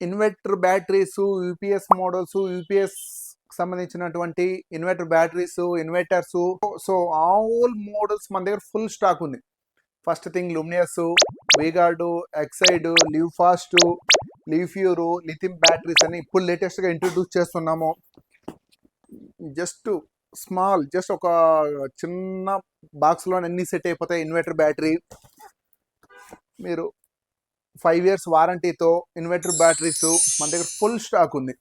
Inverter batteries, UPS models, UPS సంబంధించినటువంటి inverter batteries, inverters, so all models మన దగ్గర full stock ఉంది. First thing Luminous, V-Guard, Exide, Livfast, Livpure, lithium batteries అని ఇప్పుడు లేటెస్ట్గా introduce చేస్తున్నాము. Just ఒక చిన్న బాక్స్లో అన్ని సెట్ అయిపోతాయి. ఇన్వర్టర్ బ్యాటరీ మీరు 5 years వారంటీతో ఇన్వర్టర్ బ్యాటరీస్ మన దగ్గర ఫుల్ స్టాక్ ఉంది.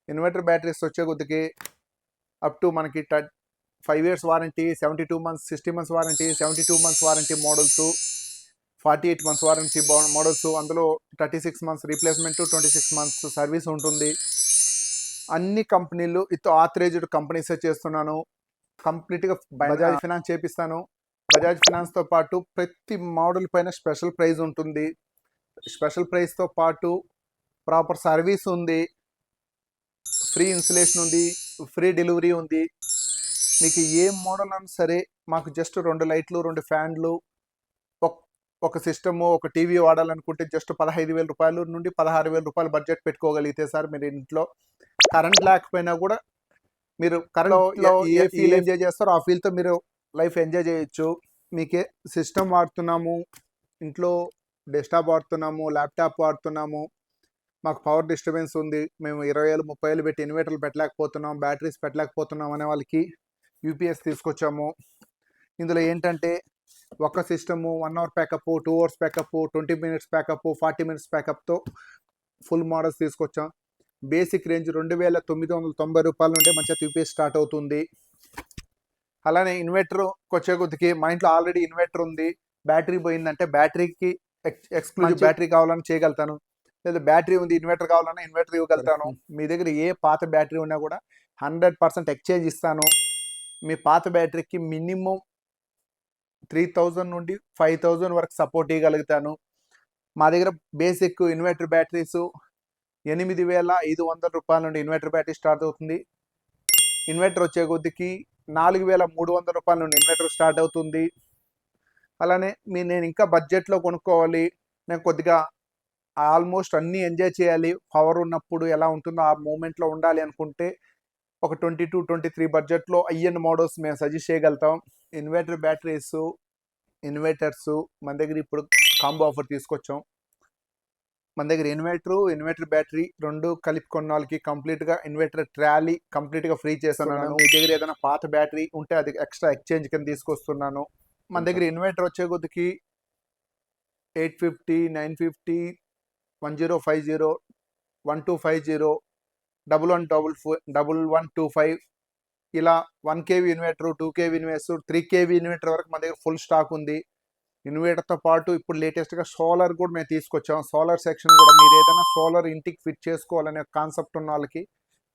ఇన్వర్టర్ బ్యాటరీస్ వచ్చే కొద్దికి అప్ టు మనకి 5 years warranty, 72 months, 60 months warranty, 72 months warranty models, 48 months warranty models, అందులో 36 months రీప్లేస్మెంట్, 26 months సర్వీస్ ఉంటుంది. అన్ని కంపెనీలు ఆథరైజ్డ్ కంపెనీసే చేస్తున్నాను. కంప్లీట్గా బజాజ్ ఫినాన్స్ చేపిస్తాను. బజాజ్ ఫినాన్స్తో పాటు ప్రతి మోడల్ పైన స్పెషల్ ప్రైజ్ ఉంటుంది. స్పెషల్ ప్రైజ్తో పాటు ప్రాపర్ సర్వీస్ ఉంది, ఫ్రీ ఇన్స్టలేషన్ ఉంది, ఫ్రీ డెలివరీ ఉంది. మీకు ఏ మోడల్ అయినా సరే మాకు జస్ట్ 2 లైట్లు, 2 ఫ్యాన్లు, ఒక సిస్టము, ఒక టీవీ వాడాలనుకుంటే జస్ట్ 15,000 రూపాయల నుండి 16,000 రూపాయలు బడ్జెట్ పెట్టుకోగలిగితే సార్ మీరు ఇంట్లో కరెంట్ లేకపోయినా కూడా మీరు కరెంట్లో ఏ ఫీల్ ఎంజాయ్ చేస్తారో ఆ ఫీల్తో మీరు లైఫ్ ఎంజాయ్ చేయొచ్చు. మీకే సిస్టమ్ వాడుతున్నాము, ఇంట్లో డెస్క్టాప్ వాడుతున్నాము, ల్యాప్టాప్ వాడుతున్నాము, మాకు పవర్ డిస్టర్బెన్స్ ఉంది, మేము 20,000 30,000 పెట్టి ఇన్వర్టర్లు పెట్టలేకపోతున్నాం, బ్యాటరీస్ పెట్టలేకపోతున్నాం అనే వాళ్ళకి యూపీఎస్ తీసుకొచ్చాము. ఇందులో ఏంటంటే ఒక system 1 hour backup, 2 hours backup, 20 minutes backup, 40 minutes ప్యాకప్తో ఫుల్ మోడల్స్ తీసుకొచ్చాం. బేసిక్ రేంజ్ 2,990 రూపాయల నుండి మంచిగా యూపీఎస్ స్టార్ట్ అవుతుంది. అలానే ఇన్వర్టర్కి వచ్చే కొద్దికి మా ఇంట్లో ఆల్రెడీ ఇన్వర్టర్ ఉంది, బ్యాటరీ పోయిందంటే బ్యాటరీకి ఎక్స్క్లూజివ్ బ్యాటరీ కావాలని చేయగలుగుతాను. లేదా బ్యాటరీ ఉంది, ఇన్వర్టర్ కావాలన్నా ఇన్వర్టర్ ఇవ్వగలుగుతాను. మీ దగ్గర ఏ పాత బ్యాటరీ ఉన్నా కూడా 100% ఎక్స్చేంజ్ ఇస్తాను. మీ పాత బ్యాటరీకి మినిమం 3,000 నుండి 5,000 వరకు సపోర్ట్ ఇవ్వగలుగుతాను. మా దగ్గర బేసిక్ ఇన్వర్టర్ బ్యాటరీస్ 8,500 రూపాయల నుండి ఇన్వర్టర్ బ్యాటరీ స్టార్ట్ అవుతుంది. ఇన్వర్టర్ వచ్చే కొద్దికి 4,300 రూపాయల నుండి ఇన్వర్టర్ స్టార్ట్ అవుతుంది. అలానే నేను ఇంకా బడ్జెట్లో కొనుక్కోవాలి, నేను కొద్దిగా ఆల్మోస్ట్ అన్నీ ఎంజాయ్ చేయాలి, పవర్ ఉన్నప్పుడు ఎలా ఉంటుందో ఆ మూమెంట్లో ఉండాలి అనుకుంటే ఒక 22-23 బడ్జెట్లో ఐఎన్ మోడల్స్ మేము సజెస్ట్ చేయగలుగుతాం. ఇన్వర్టర్ బ్యాటరీస్, ఇన్వర్టర్స్ మన దగ్గర ఇప్పుడు కాంబో ఆఫర్ తీసుకొచ్చాం. మన దగ్గర ఇన్వర్టర్ బ్యాటరీ 2 కలిపి కొన్న వాళ్ళకి కంప్లీట్గా ఇన్వర్టర్ ట్రాలీ కంప్లీట్గా ఫ్రీ చేస్తున్నాను. మీ దగ్గర ఏదైనా పాత బ్యాటరీ ఉంటే అది ఎక్స్ట్రా ఎక్స్చేంజ్ కింద తీసుకొస్తున్నాను. మన దగ్గర ఇన్వర్టర్ వచ్చే కొద్దికి 850, 950, 1050, 1250, 1125 ఇలా 1 kV inverter, 2 kV inverter, 3 kV inverter వరకు మన దగ్గర ఫుల్ స్టాక్ ఉంది. ఇన్వర్టర్తో పాటు ఇప్పుడు లేటెస్ట్గా సోలార్ కూడా మేము తీసుకొచ్చాం. సోలార్ సెక్షన్ కూడా మీరు ఏదైనా సోలార్ ఇంటికి ఫిట్ చేసుకోవాలనే కాన్సెప్ట్ ఉన్న వాళ్ళకి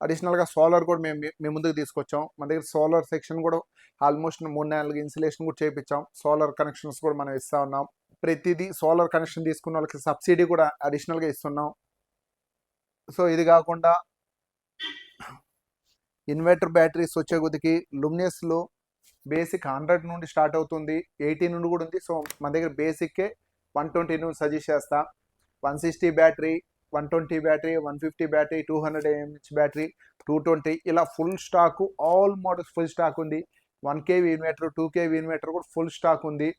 అడిషనల్గా సోలార్ కూడా మేము ముందుకు తీసుకొచ్చాం. మన దగ్గర సోలార్ సెక్షన్ కూడా ఆల్మోస్ట్ 3-4 ఇన్సులేషన్ కూడా చేయించాం. సోలార్ కనెక్షన్స్ కూడా మనం ఇస్తూ ఉన్నాం. ప్రతిదీ సోలార్ కనెక్షన్ తీసుకున్న వాళ్ళకి సబ్సిడీ కూడా అడిషనల్గా ఇస్తున్నాం. సో ఇది కాకుండా ఇన్వర్టర్ బ్యాటరీస్ వచ్చే కొద్దికి లుమినియస్లో బేసిక్ 100 నుండి స్టార్ట్ అవుతుంది, 80 నుండి కూడా ఉంది. సో మన దగ్గర బేసిక్కే 120 నుండి సజెస్ట్ చేస్తా. 160 battery, 120 battery, 150 battery, 200 mAh battery, 220 ఇలా full stock, all models full stock ఉంది. 1 kV ఇన్వర్టర్, 2 kV ఇన్వర్టర్ కూడా ఫుల్ స్టాక్ ఉంది.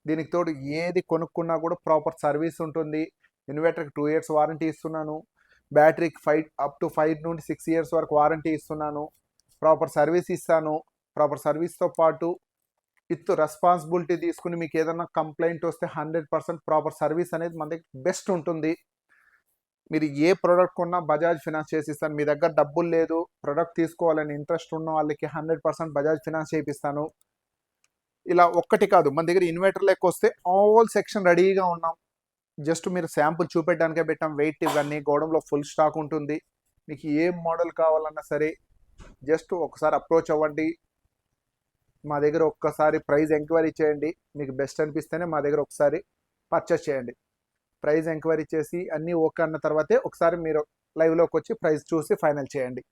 దీనికి తోడు ఏది కొనుక్కున్నా కూడా ప్రాపర్ సర్వీస్ ఉంటుంది. ఇన్వర్టర్కి 2 years వారంటీ ఇస్తున్నాను. బ్యాటరీకి అప్ టు 5 నుండి 6 years వరకు వారంటీ ఇస్తున్నాను. ప్రాపర్ సర్వీస్ ఇస్తాను. ప్రాపర్ సర్వీస్తో పాటు రెస్పాన్సిబిలిటీ తీసుకుని మీకు ఏదైనా కంప్లైంట్ వస్తే 100% ప్రాపర్ సర్వీస్ అనేది మన దగ్గర బెస్ట్ ఉంటుంది. మీరు ఏ ప్రోడక్ట్ కొన్నా బజాజ్ ఫినాన్స్ చేసిస్తాను. మీ దగ్గర డబ్బులు లేదు, ప్రోడక్ట్ తీసుకోవాలని ఇంట్రెస్ట్ ఉన్న వాళ్ళకి 100% బజాజ్ ఫినాన్స్ చేపిస్తాను. ఇలా ఒక్కటి కాదు, మన దగ్గర ఇన్వర్టర్ లెక్క వస్తే ఆల్ సెక్షన్ రెడీగా ఉన్నాం. జస్ట్ మీరు శాంపుల్ చూపెట్టడానికే పెట్టాం. వెయిట్ ఇవన్నీ గోడంలో ఫుల్ స్టాక్ ఉంటుంది. మీకు ఏ మోడల్ కావాలన్నా సరే జస్ట్ ఒకసారి అప్రోచ్ అవ్వండి. మా దగ్గర ఒక్కసారి ప్రైస్ ఎంక్వైరీ చేయండి. మీకు బెస్ట్ అనిపిస్తేనే మా దగ్గర ఒకసారి పర్చేస్ చేయండి. ప్రైస్ ఎంక్వైరీ చేసి అన్నీ ఓకే అన్న తర్వాతే ఒకసారి మీరు లైవ్లోకి వచ్చి ప్రైస్ చూసి ఫైనల్ చేయండి.